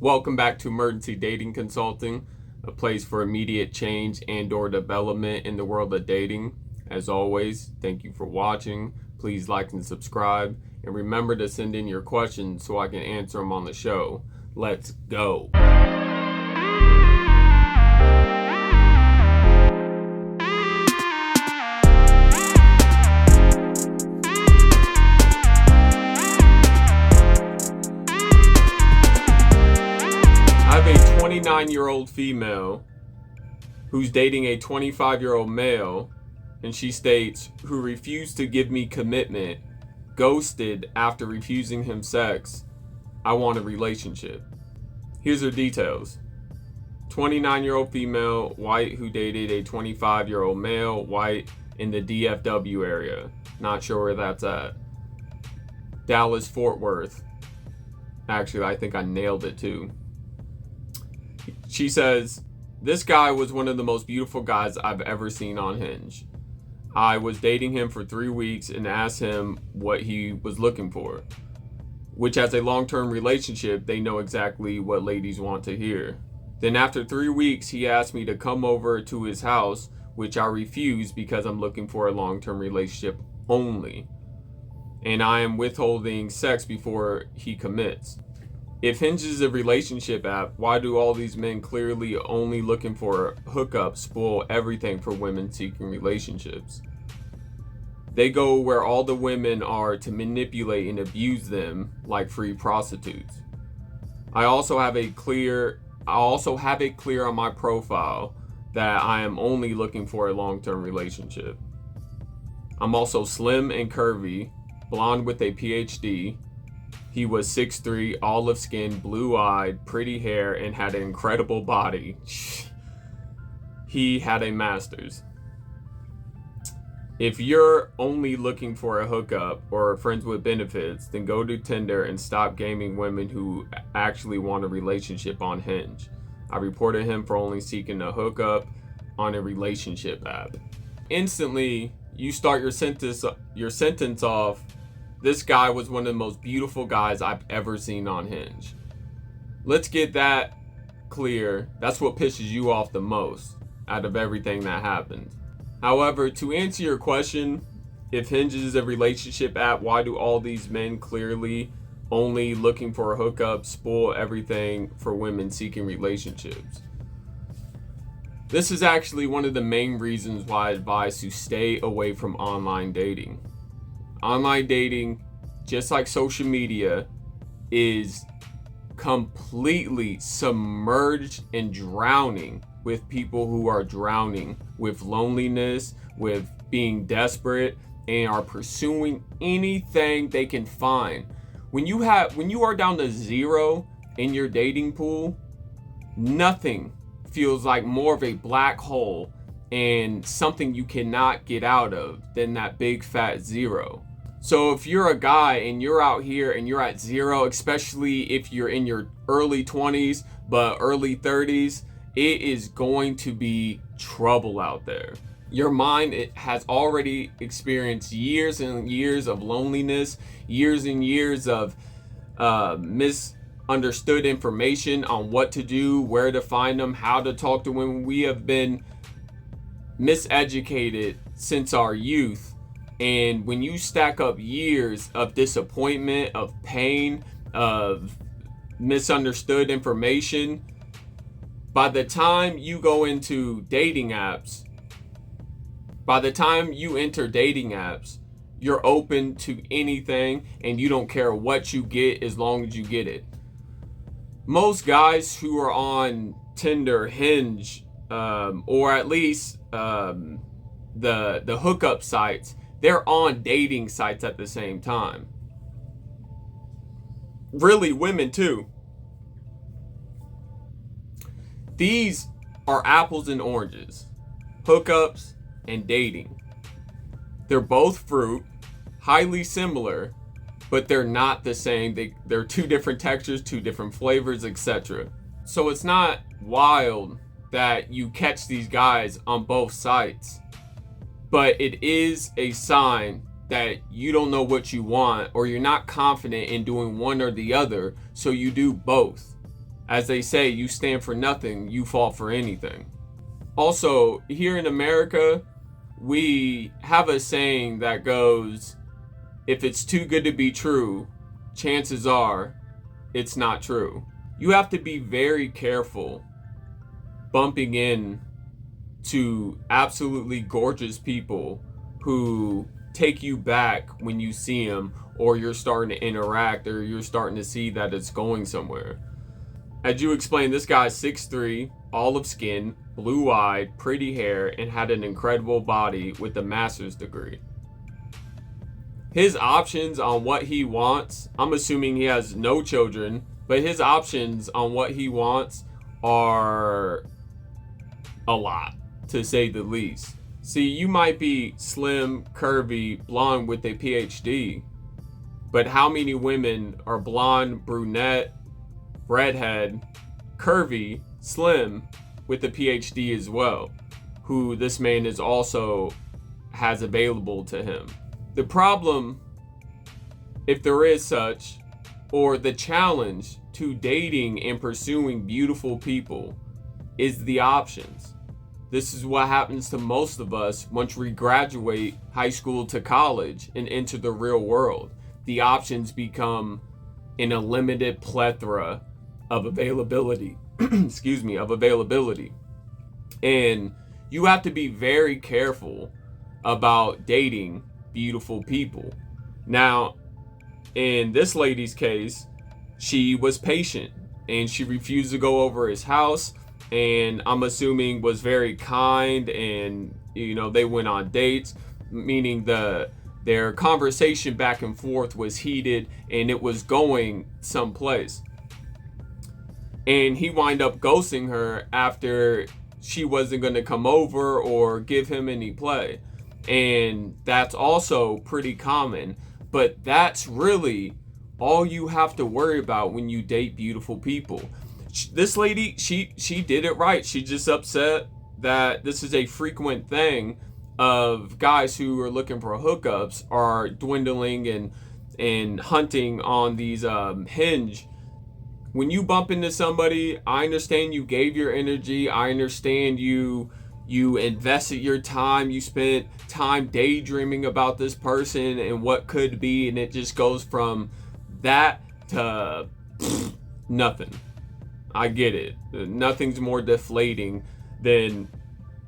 Welcome back to Emergency Dating Consulting, a place for immediate change and/or development in the world of dating. As always, thank you for watching. Please like and subscribe, and remember to send in your questions so I can answer them on the show. Let's go. I have a 29-year-old female who's dating a 25-year-old male, and she states, who refused to give me commitment, ghosted after refusing him sex. I want a relationship. Here's her details. 29-year-old female, white, who dated a 25-year-old male, white, in the DFW area. Not sure where that's at. Dallas, Fort Worth. Actually, I think I nailed it too. She says, this guy was one of the most beautiful guys I've ever seen on Hinge. I was dating him for 3 weeks and asked him what he was looking for, which as a long-term relationship, they know exactly what ladies want to hear. Then after 3 weeks, he asked me to come over to his house, which I refused because I'm looking for a long-term relationship only. And I am withholding sex before he commits. If Hinge is a relationship app, why do all these men clearly only looking for hookups spoil everything for women seeking relationships? They go where all the women are to manipulate and abuse them like free prostitutes. I also have it clear on my profile that I am only looking for a long-term relationship. I'm also slim and curvy, blonde with a PhD. He was 6'3", olive skin, blue-eyed, pretty hair, and had an incredible body. He had a master's. If you're only looking for a hookup or friends with benefits, then go to Tinder and stop gaming women who actually want a relationship on Hinge. I reported him for only seeking a hookup on a relationship app. Instantly, you start your sentence off, this guy was one of the most beautiful guys I've ever seen on Hinge. Let's get that clear. That's what pisses you off the most out of everything that happened. However, to answer your question, if Hinge is a relationship app, why do all these men clearly only looking for a hookup spoil everything for women seeking relationships? This is actually one of the main reasons why I advise to stay away from online dating. Online dating, just like social media, is completely submerged and drowning with people who are drowning with loneliness, with being desperate, and are pursuing anything they can find. When you are down to zero in your dating pool, nothing feels like more of a black hole and something you cannot get out of than that big fat zero. So if you're a guy and you're out here and you're at zero, especially if you're in your early 20s but early 30s, it is going to be trouble out there. Your mind, it has already experienced years and years of loneliness, years and years of misunderstood information on what to do, where to find them, how to talk to women. We have been miseducated since our youth. And when you stack up years of disappointment, of pain, of misunderstood information, by the time you go into dating apps, by the time you enter dating apps, you're open to anything and you don't care what you get as long as you get it. Most guys who are on Tinder, Hinge, or at least the hookup sites, they're on dating sites at the same time. Really, women too. These are apples and oranges. Hookups and dating. They're both fruit, highly similar, but they're not the same. They're two different textures, two different flavors, etc. So it's not wild that you catch these guys on both sites. But it is a sign that you don't know what you want, or you're not confident in doing one or the other, so you do both As they say, you stand for nothing, you fall for anything. Also, here in America, we have a saying that goes, if it's too good to be true, chances are it's not true. You have to be very careful bumping in to absolutely gorgeous people who take you back when you see them, or you're starting to interact, or you're starting to see that it's going somewhere. As you explained, this guy's 6'3", olive skin, blue-eyed, pretty hair, and had an incredible body with a master's degree. His options on what he wants, I'm assuming he has no children, but his options on what he wants are a lot, to say the least. See, you might be slim, curvy, blonde with a PhD, but how many women are blonde, brunette, redhead, curvy, slim, with a PhD as well, who this man is also has available to him? The problem, if there is such, or the challenge to dating and pursuing beautiful people, is the options. This is what happens to most of us once we graduate high school to college and enter the real world. The options become in a limited plethora of availability. of availability. And you have to be very careful about dating beautiful people. Now, in this lady's case, she was patient and she refused to go over his house, and I'm assuming was very kind, and they went on dates, meaning their conversation back and forth was heated and it was going someplace. And he wind up ghosting her after she wasn't going to come over or give him any play. And that's also pretty common. But that's really all you have to worry about when you date beautiful people. This lady, she did it right. She just upset that this is a frequent thing of guys who are looking for hookups are dwindling and hunting on these Hinge. When you bump into somebody, I understand you gave your energy. I understand you invested your time. You spent time daydreaming about this person and what could be, and it just goes from that to nothing. I get it. Nothing's more deflating than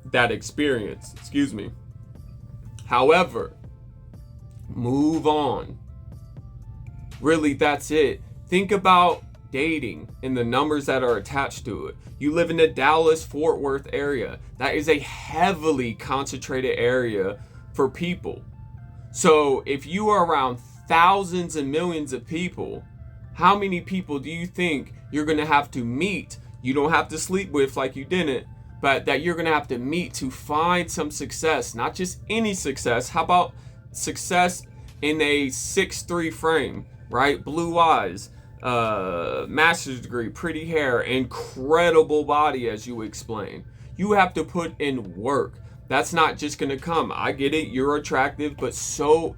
that experience. Excuse me. However, move on. Really, that's it. Think about dating and the numbers that are attached to it. You live in the Dallas-Fort Worth area. That is a heavily concentrated area for people. So if you are around thousands and millions of people, how many people do you think you're going to have to meet? You don't have to sleep with like you didn't, but that you're going to have to meet to find some success. Not just any success. How about success in a 6'3" frame, right? Blue eyes, master's degree, pretty hair, incredible body, as you explained. You have to put in work. That's not just going to come. I get it. You're attractive, but so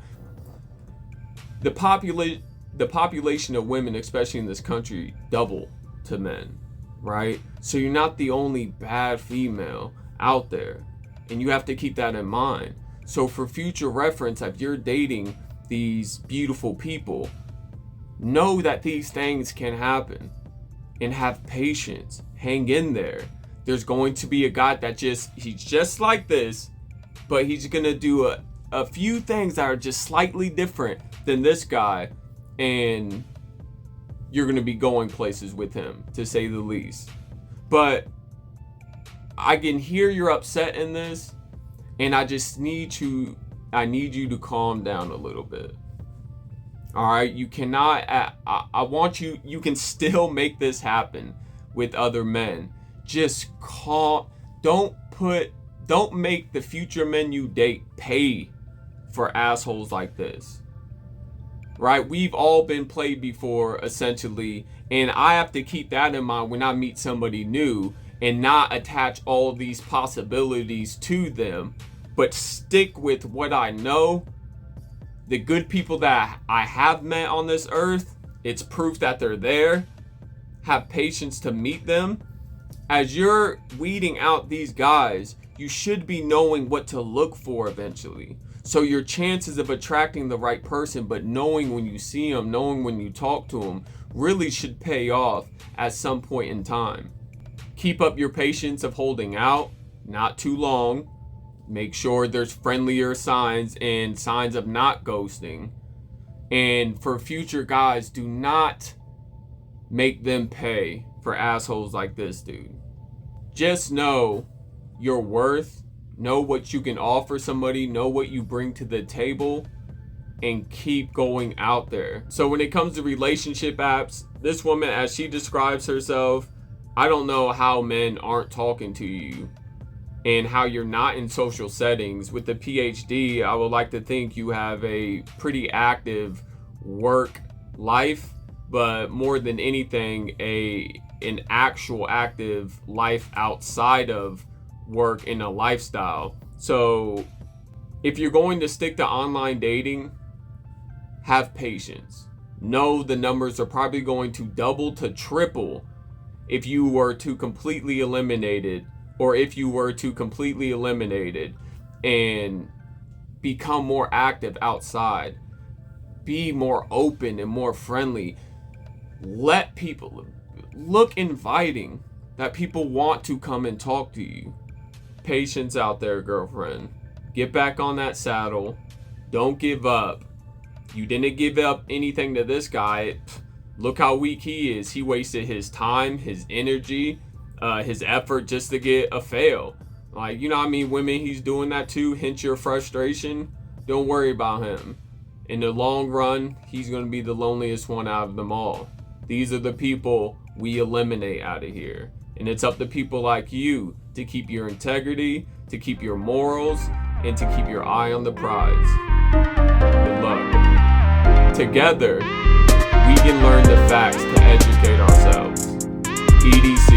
the population of women, especially in this country, double to men, right? So you're not the only bad female out there, and you have to keep that in mind. So for future reference, if you're dating these beautiful people, know that these things can happen and have patience. Hang in there. There's going to be a guy that he's just like this, but he's going to do a few things that are just slightly different than this guy, and you're going to be going places with him, to say the least. But I can hear you're upset in this, and I need you to calm down a little bit. All right, you cannot. I want you can still make this happen with other men. Just don't make the future men you date pay for assholes like this. Right? We've all been played before, essentially, and I have to keep that in mind when I meet somebody new and not attach all these possibilities to them, but stick with what I know. The good people that I have met on this earth, it's proof that they're there. have patience to meet them. As you're weeding out these guys, you should be knowing what to look for eventually. So your chances of attracting the right person, but knowing when you see them, knowing when you talk to them, really should pay off at some point in time. Keep up your patience of holding out, not too long. Make sure there's friendlier signs and signs of not ghosting. And for future guys, do not make them pay for assholes like this dude. Just know your worth, know what you can offer somebody, know what you bring to the table, and keep going out there. So when it comes to relationship apps, this woman, as she describes herself, I don't know how men aren't talking to you and how you're not in social settings. With the PhD, I would like to think you have a pretty active work life, but more than anything, an actual active life outside of work in a lifestyle. So if you're going to stick to online dating, have patience. Know the numbers are probably going to double to triple if you were to completely eliminate it, or if you were to completely eliminate it and become more active outside. Be more open and more friendly. Let people look inviting, that people want to come and talk to you. Patience out there, girlfriend. Get back on that saddle. Don't give up. You didn't give up anything to this guy. Look how weak he is. He wasted his time, his energy, his effort just to get a fail. Like, you know what I mean? Women he's doing that to, hint your frustration. Don't worry about him. In the long run, he's going to be the loneliest one out of them all. These are the people we eliminate out of here. And it's up to people like you to keep your integrity, to keep your morals, and to keep your eye on the prize. Good luck. Together, we can learn the facts to educate ourselves. EDC.